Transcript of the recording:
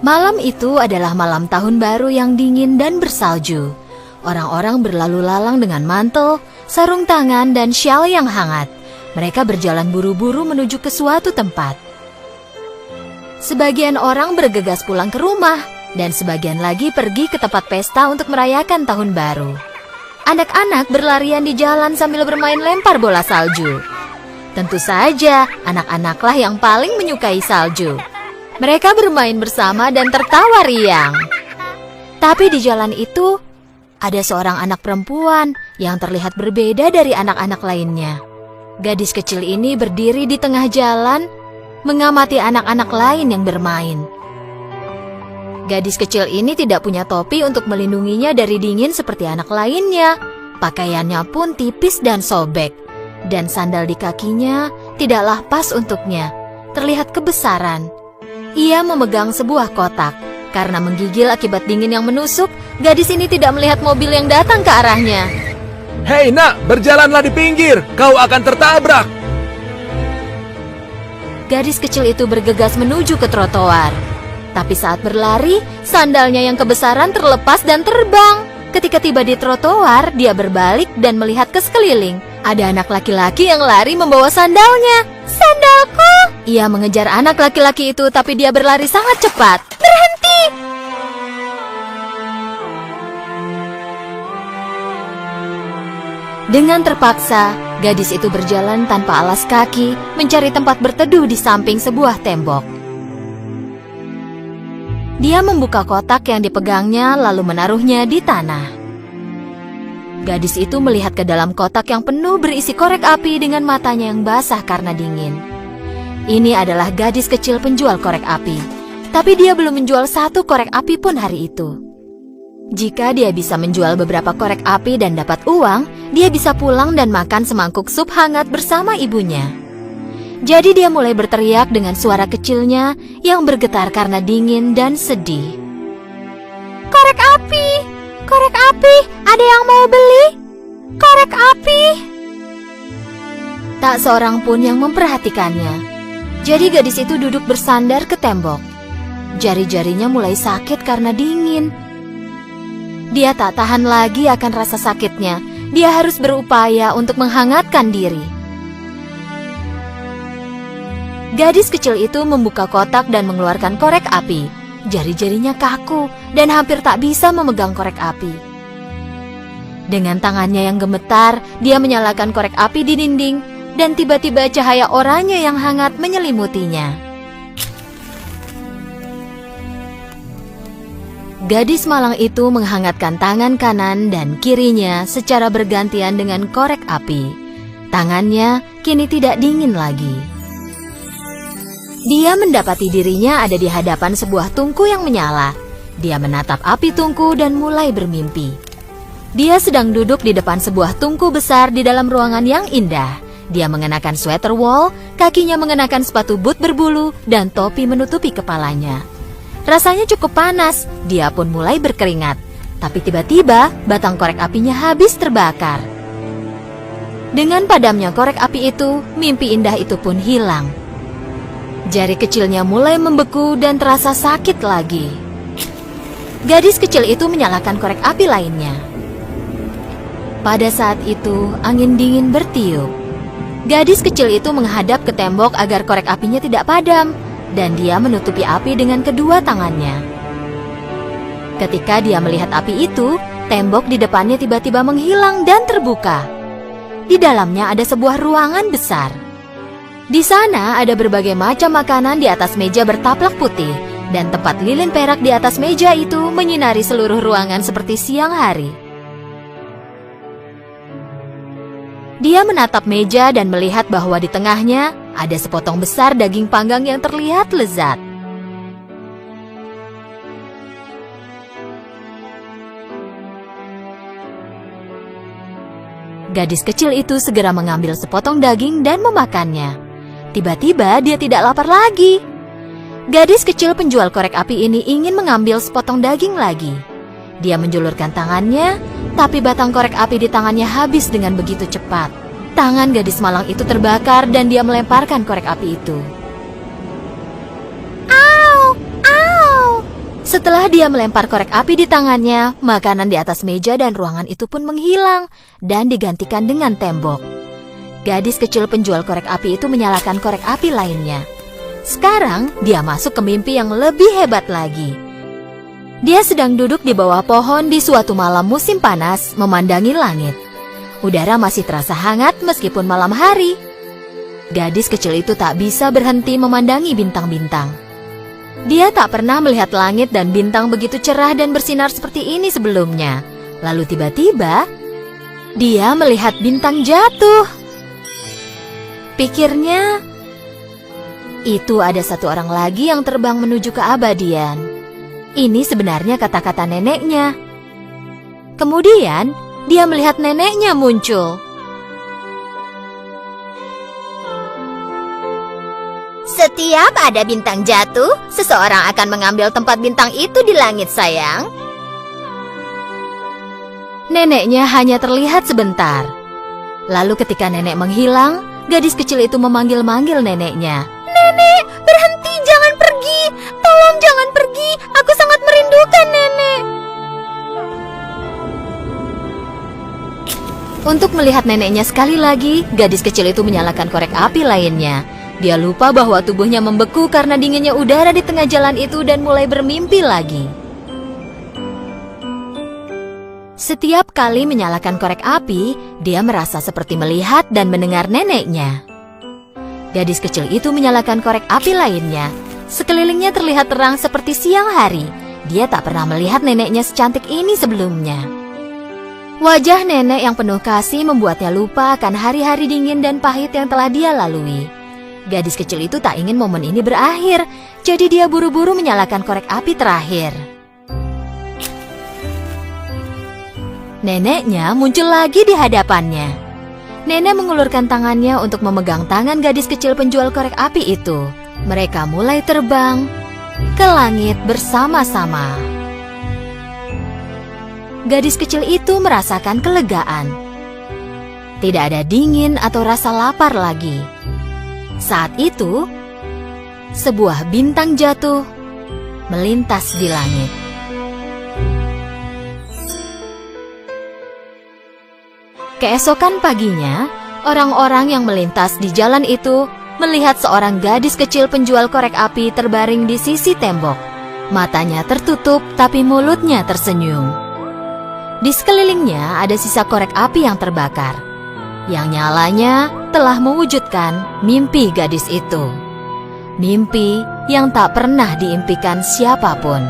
Malam itu adalah malam tahun baru yang dingin dan bersalju. Orang-orang berlalu lalang dengan mantel, sarung tangan, dan syal yang hangat. Mereka berjalan buru-buru menuju ke suatu tempat. Sebagian orang bergegas pulang ke rumah, dan sebagian lagi pergi ke tempat pesta untuk merayakan tahun baru. Anak-anak berlarian di jalan sambil bermain lempar bola salju. Tentu saja, anak-anaklah yang paling menyukai salju. Mereka bermain bersama dan tertawa riang. Tapi di jalan itu, ada seorang anak perempuan yang terlihat berbeda dari anak-anak lainnya. Gadis kecil ini berdiri di tengah jalan, mengamati anak-anak lain yang bermain. Gadis kecil ini tidak punya topi untuk melindunginya dari dingin seperti anak lainnya. Pakaiannya pun tipis dan sobek, dan sandal di kakinya tidaklah pas untuknya, terlihat kebesaran. Ia memegang sebuah kotak. Karena menggigil akibat dingin yang menusuk, gadis ini tidak melihat mobil yang datang ke arahnya. Hei nak, berjalanlah di pinggir, kau akan tertabrak. Gadis kecil itu bergegas menuju ke trotoar. Tapi saat berlari, sandalnya yang kebesaran terlepas dan terbang. Ketika tiba di trotoar, dia berbalik dan melihat ke sekeliling. Ada anak laki-laki yang lari membawa sandalnya. Sandalku! Ia mengejar anak laki-laki itu, tapi dia berlari sangat cepat. Berhenti! Dengan terpaksa, gadis itu berjalan tanpa alas kaki, mencari tempat berteduh di samping sebuah tembok. Dia membuka kotak yang dipegangnya, lalu menaruhnya di tanah. Gadis itu melihat ke dalam kotak yang penuh berisi korek api dengan matanya yang basah karena dingin. Ini adalah gadis kecil penjual korek api, tapi dia belum menjual satu korek api pun hari itu. Jika dia bisa menjual beberapa korek api dan dapat uang, dia bisa pulang dan makan semangkuk sup hangat bersama ibunya. Jadi dia mulai berteriak dengan suara kecilnya yang bergetar karena dingin dan sedih. Korek api! Korek api! Ada yang mau beli? Korek api! Tak seorang pun yang memperhatikannya. Jadi gadis itu duduk bersandar ke tembok. Jari-jarinya mulai sakit karena dingin. Dia tak tahan lagi akan rasa sakitnya. Dia harus berupaya untuk menghangatkan diri. Gadis kecil itu membuka kotak dan mengeluarkan korek api. Jari-jarinya kaku dan hampir tak bisa memegang korek api. Dengan tangannya yang gemetar, dia menyalakan korek api di dinding, dan tiba-tiba cahaya oranye yang hangat menyelimutinya. Gadis malang itu menghangatkan tangan kanan dan kirinya secara bergantian dengan korek api. Tangannya kini tidak dingin lagi. Dia mendapati dirinya ada di hadapan sebuah tungku yang menyala. Dia menatap api tungku dan mulai bermimpi. Dia sedang duduk di depan sebuah tungku besar di dalam ruangan yang indah. Dia mengenakan sweater wool, kakinya mengenakan sepatu boot berbulu, dan topi menutupi kepalanya. Rasanya cukup panas, dia pun mulai berkeringat. Tapi tiba-tiba, batang korek apinya habis terbakar. Dengan padamnya korek api itu, mimpi indah itu pun hilang. Jari kecilnya mulai membeku dan terasa sakit lagi. Gadis kecil itu menyalakan korek api lainnya. Pada saat itu, angin dingin bertiup. Gadis kecil itu menghadap ke tembok agar korek apinya tidak padam, dan dia menutupi api dengan kedua tangannya. Ketika dia melihat api itu, tembok di depannya tiba-tiba menghilang dan terbuka. Di dalamnya ada sebuah ruangan besar. Di sana ada berbagai macam makanan di atas meja bertaplak putih, dan tempat lilin perak di atas meja itu menyinari seluruh ruangan seperti siang hari. Dia menatap meja dan melihat bahwa di tengahnya ada sepotong besar daging panggang yang terlihat lezat. Gadis kecil itu segera mengambil sepotong daging dan memakannya. Tiba-tiba dia tidak lapar lagi. Gadis kecil penjual korek api ini ingin mengambil sepotong daging lagi. Dia menjulurkan tangannya, tapi batang korek api di tangannya habis dengan begitu cepat. Tangan gadis malang itu terbakar dan dia melemparkan korek api itu. Au! Au! Setelah dia melempar korek api di tangannya, makanan di atas meja dan ruangan itu pun menghilang dan digantikan dengan tembok. Gadis kecil penjual korek api itu menyalakan korek api lainnya. Sekarang dia masuk ke mimpi yang lebih hebat lagi. Dia sedang duduk di bawah pohon di suatu malam musim panas, memandangi langit. Udara masih terasa hangat meskipun malam hari. Gadis kecil itu tak bisa berhenti memandangi bintang-bintang. Dia tak pernah melihat langit dan bintang begitu cerah dan bersinar seperti ini sebelumnya. Lalu tiba-tiba, dia melihat bintang jatuh. Pikirnya, itu ada satu orang lagi yang terbang menuju keabadian. Ini sebenarnya kata-kata neneknya. Kemudian, dia melihat neneknya muncul. Setiap ada bintang jatuh, seseorang akan mengambil tempat bintang itu di langit, sayang. Neneknya hanya terlihat sebentar. Lalu ketika nenek menghilang, gadis kecil itu memanggil-manggil neneknya. Nenek, berhenti, jangan pergi. Tolong jangan pergi, aku sangat merindukan nenek. Untuk melihat neneknya sekali lagi, gadis kecil itu menyalakan korek api lainnya. Dia lupa bahwa tubuhnya membeku karena dinginnya udara di tengah jalan itu dan mulai bermimpi lagi. Setiap kali menyalakan korek api, dia merasa seperti melihat dan mendengar neneknya. Gadis kecil itu menyalakan korek api lainnya. Sekelilingnya terlihat terang seperti siang hari. Dia tak pernah melihat neneknya secantik ini sebelumnya. Wajah nenek yang penuh kasih membuatnya lupa akan hari-hari dingin dan pahit yang telah dia lalui. Gadis kecil itu tak ingin momen ini berakhir, jadi dia buru-buru menyalakan korek api terakhir. Neneknya muncul lagi di hadapannya. Nenek mengulurkan tangannya untuk memegang tangan gadis kecil penjual korek api itu. Mereka mulai terbang ke langit bersama-sama. Gadis kecil itu merasakan kelegaan. Tidak ada dingin atau rasa lapar lagi. Saat itu, sebuah bintang jatuh melintas di langit. Keesokan paginya, orang-orang yang melintas di jalan itu melihat seorang gadis kecil penjual korek api terbaring di sisi tembok. Matanya tertutup tapi mulutnya tersenyum. Di sekelilingnya ada sisa korek api yang terbakar. Yang nyalanya telah mewujudkan mimpi gadis itu. Mimpi yang tak pernah diimpikan siapapun.